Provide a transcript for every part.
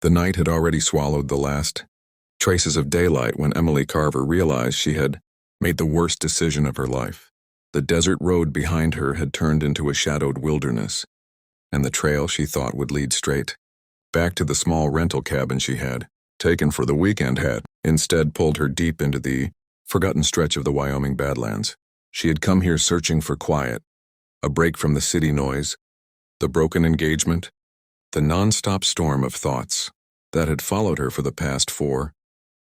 The night had already swallowed the last traces of daylight when Emily Carver realized she had made the worst decision of her life. The desert road behind her had turned into a shadowed wilderness, and the trail she thought would lead straight back to the small rental cabin she had taken for the weekend had instead pulled her deep into the forgotten stretch of the Wyoming Badlands. She had come here searching for quiet, a break from the city noise, the broken engagement, the non-stop storm of thoughts that had followed her for the past 4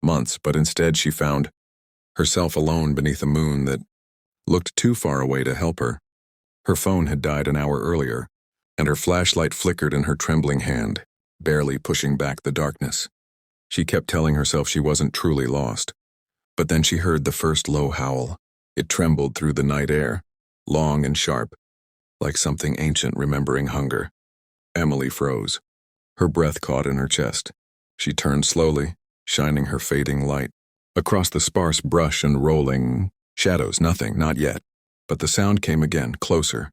months, but instead she found herself alone beneath a moon that looked too far away to help her. Her phone had died an hour earlier, and her flashlight flickered in her trembling hand, barely pushing back the darkness. She kept telling herself she wasn't truly lost, but then she heard the first low howl. It trembled through the night air, long and sharp, like something ancient remembering hunger. Emily froze. Her breath caught in her chest. She turned slowly, shining her fading light across the sparse brush and rolling shadows. Nothing, not yet. But the sound came again, closer.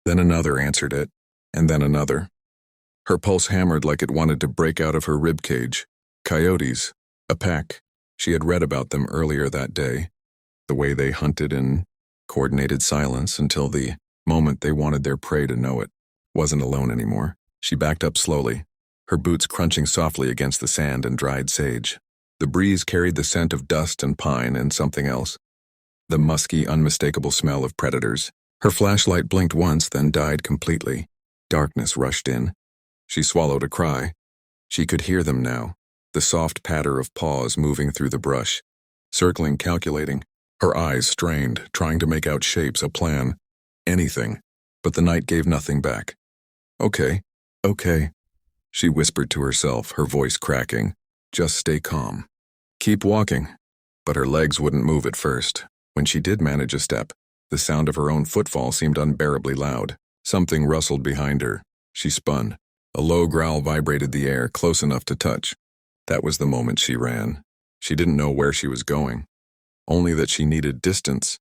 Then another answered it, and then another. Her pulse hammered like it wanted to break out of her ribcage. Coyotes, a pack. She had read about them earlier that day, the way they hunted in coordinated silence until the moment they wanted their prey to know it. Wasn't alone anymore. She backed up slowly, her boots crunching softly against the sand and dried sage. The breeze carried the scent of dust and pine and something else, the musky, unmistakable smell of predators. Her flashlight blinked once, then died completely. Darkness rushed in. She swallowed a cry. She could hear them now, the soft patter of paws moving through the brush, circling, calculating. Her eyes strained, trying to make out shapes, a plan, anything, but the night gave nothing back. Okay, she whispered to herself, her voice cracking. Just stay calm. Keep walking. But her legs wouldn't move at first. When she did manage a step, the sound of her own footfall seemed unbearably loud. Something rustled behind her. She spun. A low growl vibrated the air, close enough to touch. That was the moment she ran. She didn't know where she was going, only that she needed distance.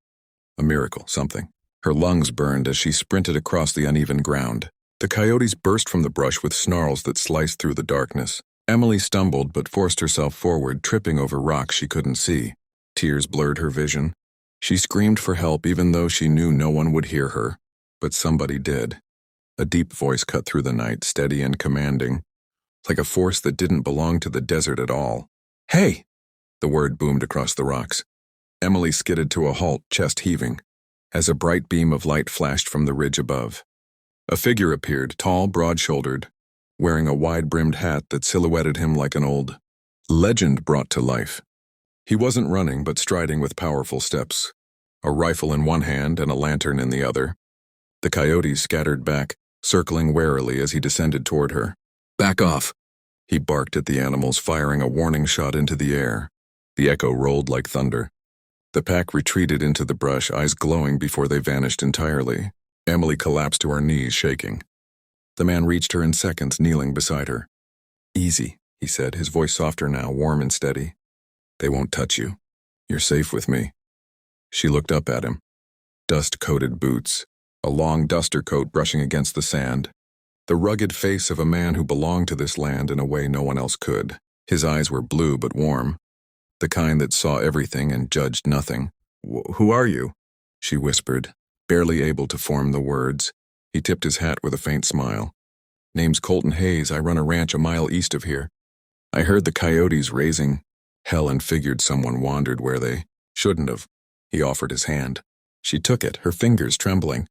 A miracle, something. Her lungs burned as she sprinted across the uneven ground. The coyotes burst from the brush with snarls that sliced through the darkness. Emily stumbled but forced herself forward, tripping over rocks she couldn't see. Tears blurred her vision. She screamed for help even though she knew no one would hear her. But somebody did. A deep voice cut through the night, steady and commanding, like a force that didn't belong to the desert at all. "Hey!" The word boomed across the rocks. Emily skidded to a halt, chest heaving, as a bright beam of light flashed from the ridge above. A figure appeared, tall, broad-shouldered, wearing a wide-brimmed hat that silhouetted him like an old legend brought to life. He wasn't running, but striding with powerful steps, a rifle in one hand and a lantern in the other. The coyotes scattered back, circling warily as he descended toward her. "Back off!" He barked at the animals, firing a warning shot into the air. The echo rolled like thunder. The pack retreated into the brush, eyes glowing before they vanished entirely. Emily collapsed to her knees, shaking. The man reached her in seconds, kneeling beside her. "Easy," he said, his voice softer now, warm and steady. "They won't touch you. You're safe with me." She looked up at him. Dust-coated boots, a long duster coat brushing against the sand. The rugged face of a man who belonged to this land in a way no one else could. His eyes were blue but warm, the kind that saw everything and judged nothing. "Who are you?" she whispered, barely able to form the words. He tipped his hat with a faint smile. "Name's Colton Hayes. I run a ranch a mile east of here. I heard the coyotes raising hell and figured someone wandered where they shouldn't have." He offered his hand. She took it, her fingers trembling,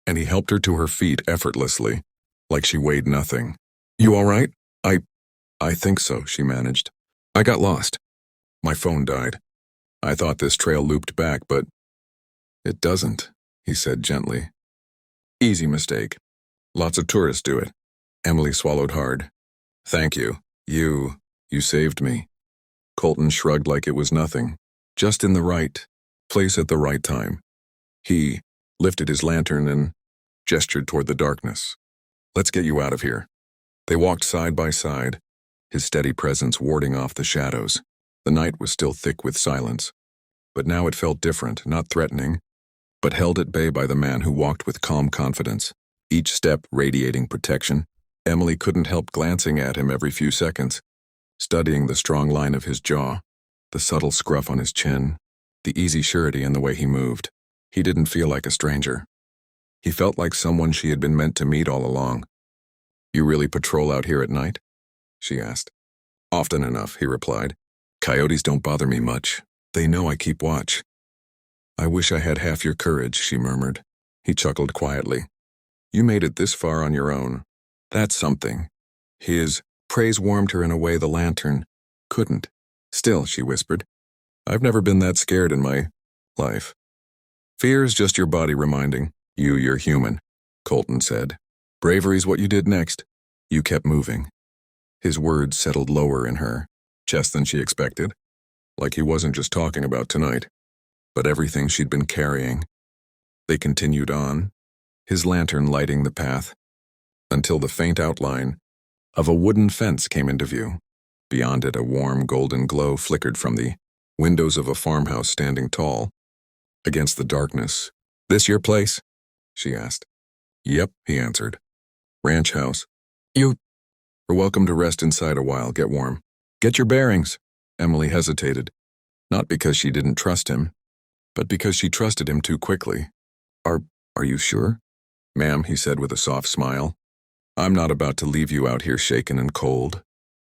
and he helped her to her feet effortlessly, like she weighed nothing. "You all right?" I think so," she managed. "I got lost. My phone died. I thought this trail looped back, but it doesn't," he said gently. "Easy mistake. Lots of tourists do it." Emily swallowed hard. "Thank you. You saved me." Colton shrugged like it was nothing. Just in the right place at the right time. He lifted his lantern and gestured toward the darkness. "Let's get you out of here." They walked side by side, his steady presence warding off the shadows. The night was still thick with silence, but now it felt different, not threatening, but held at bay by the man who walked with calm confidence, each step radiating protection. Emily couldn't help glancing at him every few seconds, studying the strong line of his jaw, the subtle scruff on his chin, the easy surety in the way he moved. He didn't feel like a stranger. He felt like someone she had been meant to meet all along. "You really patrol out here at night?" she asked. "Often enough," he replied. "Coyotes don't bother me much. They know I keep watch." "I wish I had half your courage," she murmured. He chuckled quietly. "You made it this far on your own. That's something." His praise warmed her in a way the lantern couldn't. "Still," she whispered, "I've never been that scared in my life." "Fear's just your body reminding you you're human," Colton said. "Bravery's what you did next. You kept moving." His words settled lower in her chest than she expected, like he wasn't just talking about tonight, but everything she'd been carrying. They continued on, his lantern lighting the path, until the faint outline of a wooden fence came into view. Beyond it, a warm golden glow flickered from the windows of a farmhouse standing tall against the darkness. "This your place?" she asked. "Yep," he answered. "Ranch house. You're welcome to rest inside a while, get warm." "Get your bearings." Emily hesitated, not because she didn't trust him, but because she trusted him too quickly. Are you sure?" "Ma'am," he said with a soft smile. "I'm not about to leave you out here shaken and cold.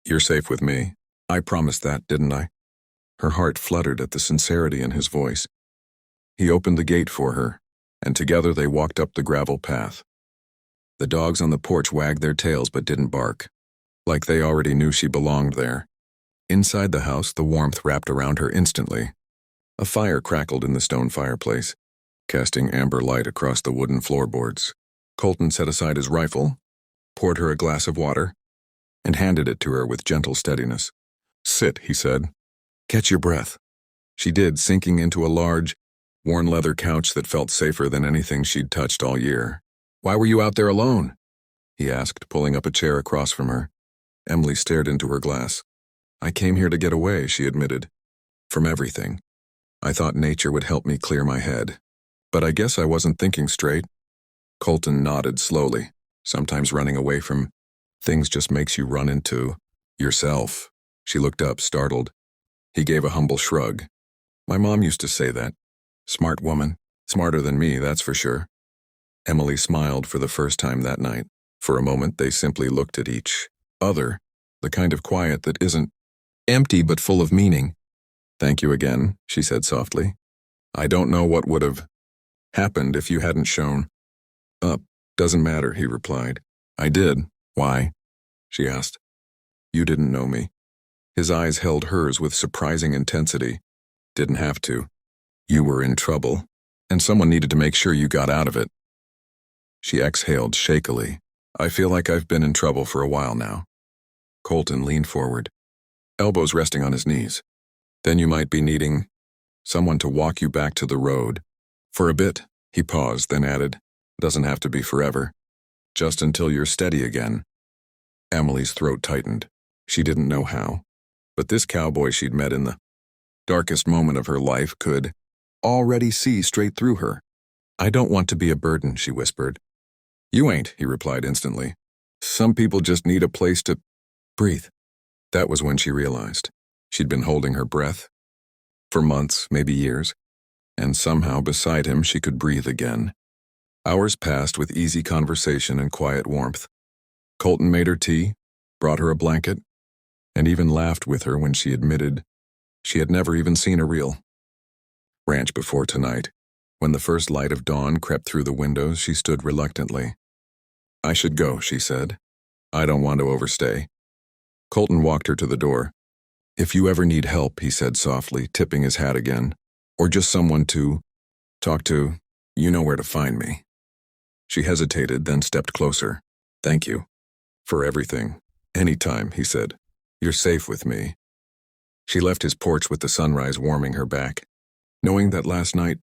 You're safe with me. I promised that, didn't I?" Her heart fluttered at the sincerity in his voice. He opened the gate for her, and together they walked up the gravel path. The dogs on the porch wagged their tails but didn't bark, like they already knew she belonged there. Inside the house, the warmth wrapped around her instantly. A fire crackled in the stone fireplace, casting amber light across the wooden floorboards. Colton set aside his rifle, poured her a glass of water, and handed it to her with gentle steadiness. "Sit," he said. "Catch your breath." She did, sinking into a large, worn leather couch that felt safer than anything she'd touched all year. "Why were you out there alone?" he asked, pulling up a chair across from her. Emily stared into her glass. "I came here to get away," she admitted. "From everything. I thought nature would help me clear my head. But I guess I wasn't thinking straight." Colton nodded slowly. "Sometimes running away from things just makes you run into yourself." She looked up, startled. He gave a humble shrug. "My mom used to say that. Smart woman. Smarter than me, that's for sure." Emily smiled for the first time that night. For a moment, they simply looked at each other, the kind of quiet that isn't empty but full of meaning. "Thank you again," she said softly. "I don't know what would have happened if you hadn't shown up." "Doesn't matter," he replied. "I did." "Why?" she asked. "You didn't know me." His eyes held hers with surprising intensity. "Didn't have to. You were in trouble, and someone needed to make sure you got out of it." She exhaled shakily. "I feel like I've been in trouble for a while now." Colton leaned forward, elbows resting on his knees. "Then you might be needing someone to walk you back to the road. For a bit." He paused, then added, "Doesn't have to be forever. Just until you're steady again." Emily's throat tightened. She didn't know how, but this cowboy she'd met in the darkest moment of her life could already see straight through her. "I don't want to be a burden," she whispered. "You ain't," he replied instantly. "Some people just need a place to breathe." That was when she realized. She'd been holding her breath for months, maybe years, and somehow beside him she could breathe again. Hours passed with easy conversation and quiet warmth. Colton made her tea, brought her a blanket, and even laughed with her when she admitted she had never even seen a real ranch before tonight. When the first light of dawn crept through the windows, she stood reluctantly. "I should go," she said. "I don't want to overstay." Colton walked her to the door. "If you ever need help," he said softly, tipping his hat again, "or just someone to talk to, you know where to find me." She hesitated, then stepped closer. "Thank you. For everything. Anytime," he said. "You're safe with me." She left his porch with the sunrise warming her back, knowing that last night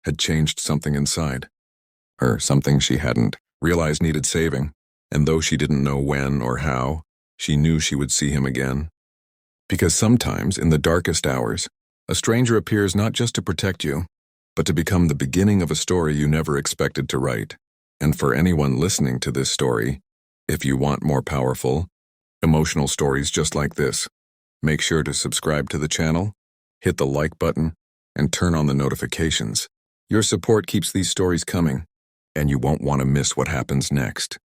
had changed something inside her, something she hadn't realized needed saving, and though she didn't know when or how, she knew she would see him again. Because sometimes, in the darkest hours, a stranger appears not just to protect you, but to become the beginning of a story you never expected to write. And for anyone listening to this story, If you want more powerful, emotional stories just like this, make sure to subscribe to the channel, hit the like button, and turn on the notifications. Your support keeps these stories coming, and you won't want to miss what happens next.